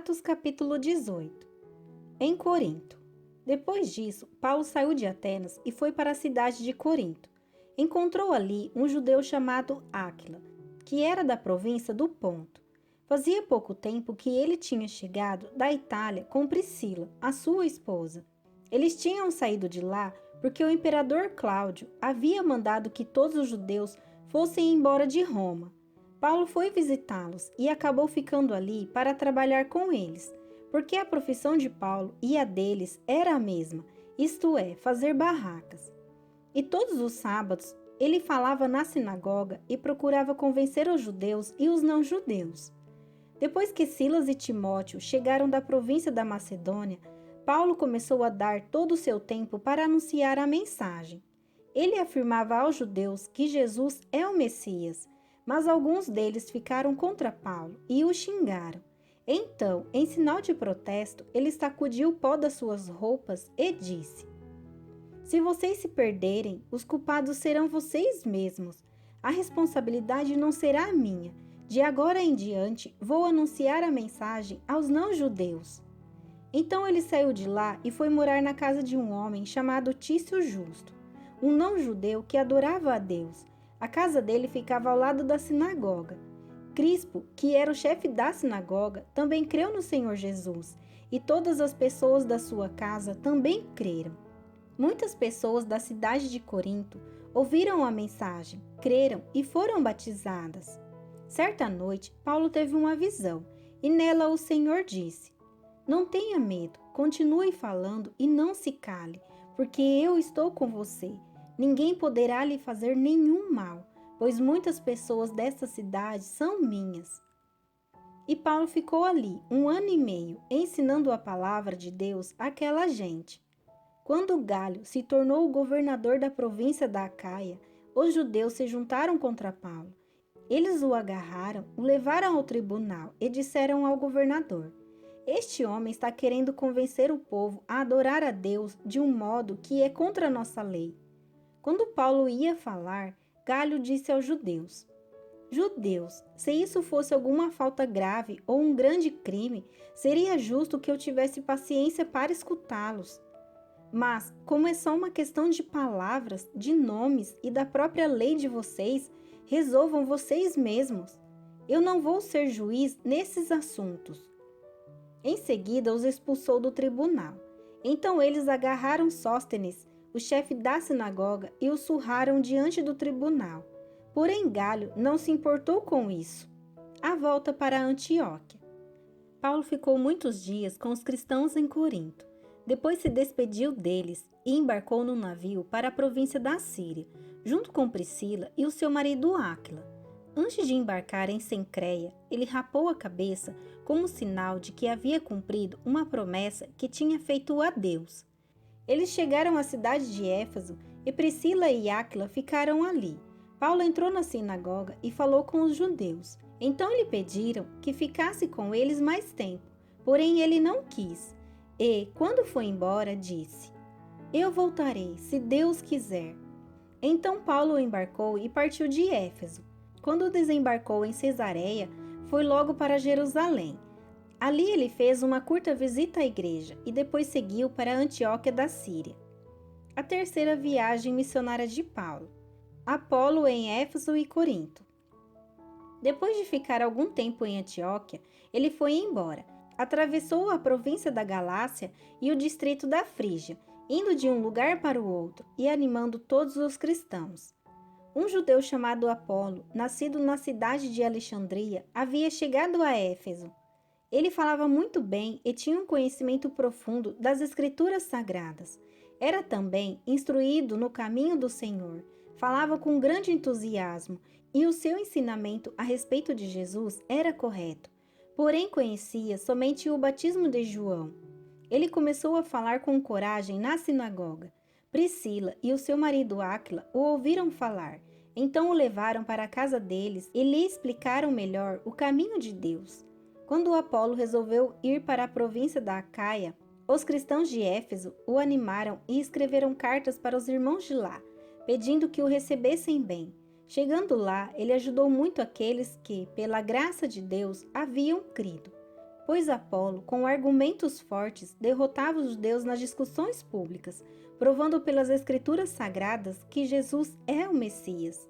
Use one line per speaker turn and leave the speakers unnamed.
Atos capítulo 18. Em Corinto. Depois disso, Paulo saiu de Atenas e foi para a cidade de Corinto. Encontrou ali um judeu chamado Áquila, que era da província do Ponto. Fazia pouco tempo que ele tinha chegado da Itália com Priscila, a sua esposa. Eles tinham saído de lá porque o imperador Cláudio havia mandado que todos os judeus fossem embora de Roma. Paulo foi visitá-los e acabou ficando ali para trabalhar com eles, porque a profissão de Paulo e a deles era a mesma, isto é, fazer barracas. E todos os sábados ele falava na sinagoga e procurava convencer os judeus e os não-judeus. Depois que Silas e Timóteo chegaram da província da Macedônia, Paulo começou a dar todo o seu tempo para anunciar a mensagem. Ele afirmava aos judeus que Jesus é o Messias, mas alguns deles ficaram contra Paulo e o xingaram. Então, em sinal de protesto, ele sacudiu o pó das suas roupas e disse: "Se vocês se perderem, os culpados serão vocês mesmos. A responsabilidade não será minha. De agora em diante, vou anunciar a mensagem aos não-judeus." Então ele saiu de lá e foi morar na casa de um homem chamado Tício Justo, um não-judeu que adorava a Deus. A casa dele ficava ao lado da sinagoga. Crispo, que era o chefe da sinagoga, também creu no Senhor Jesus, e todas as pessoas da sua casa também creram. Muitas pessoas da cidade de Corinto ouviram a mensagem, creram e foram batizadas. Certa noite, Paulo teve uma visão, e nela o Senhor disse: "Não tenha medo, continue falando e não se cale, porque eu estou com você. Ninguém poderá lhe fazer nenhum mal, pois muitas pessoas dessa cidade são minhas." E Paulo ficou ali 1 ano e meio, ensinando a palavra de Deus àquela gente. Quando Galho se tornou o governador da província da Acaia, os judeus se juntaram contra Paulo. Eles o agarraram, o levaram ao tribunal e disseram ao governador: "Este homem está querendo convencer o povo a adorar a Deus de um modo que é contra a nossa lei." Quando Paulo ia falar, Galho disse aos judeus: "Judeus, se isso fosse alguma falta grave ou um grande crime, seria justo que eu tivesse paciência para escutá-los. Mas, como é só uma questão de palavras, de nomes e da própria lei de vocês, resolvam vocês mesmos. Eu não vou ser juiz nesses assuntos." Em seguida, os expulsou do tribunal. Então eles agarraram Sóstenes, o chefe da sinagoga, e o surraram diante do tribunal. Porém, Galho não se importou com isso. A volta para Antioquia. Paulo ficou muitos dias com os cristãos em Corinto. Depois se despediu deles e embarcou num navio para a província da Síria, junto com Priscila e o seu marido Áquila. Antes de embarcar em Cencreia, ele rapou a cabeça como sinal de que havia cumprido uma promessa que tinha feito a Deus. Eles chegaram à cidade de Éfeso e Priscila e Áquila ficaram ali. Paulo entrou na sinagoga e falou com os judeus. Então lhe pediram que ficasse com eles mais tempo, porém ele não quis. E, quando foi embora, disse: "Eu voltarei, se Deus quiser." Então Paulo embarcou e partiu de Éfeso. Quando desembarcou em Cesareia, foi logo para Jerusalém. Ali ele fez uma curta visita à igreja e depois seguiu para Antioquia da Síria. A terceira viagem missionária de Paulo. Apolo em Éfeso e Corinto. Depois de ficar algum tempo em Antioquia, ele foi embora. Atravessou a província da Galácia e o distrito da Frígia, indo de um lugar para o outro e animando todos os cristãos. Um judeu chamado Apolo, nascido na cidade de Alexandria, havia chegado a Éfeso. Ele falava muito bem e tinha um conhecimento profundo das Escrituras Sagradas. Era também instruído no caminho do Senhor, falava com grande entusiasmo e o seu ensinamento a respeito de Jesus era correto. Porém, conhecia somente o batismo de João. Ele começou a falar com coragem na sinagoga. Priscila e o seu marido Áquila o ouviram falar. Então o levaram para a casa deles e lhe explicaram melhor o caminho de Deus. Quando Apolo resolveu ir para a província da Acaia, os cristãos de Éfeso o animaram e escreveram cartas para os irmãos de lá, pedindo que o recebessem bem. Chegando lá, ele ajudou muito aqueles que, pela graça de Deus, haviam crido. pois Apolo, com argumentos fortes, derrotava os judeus nas discussões públicas, provando pelas escrituras sagradas que Jesus é o Messias.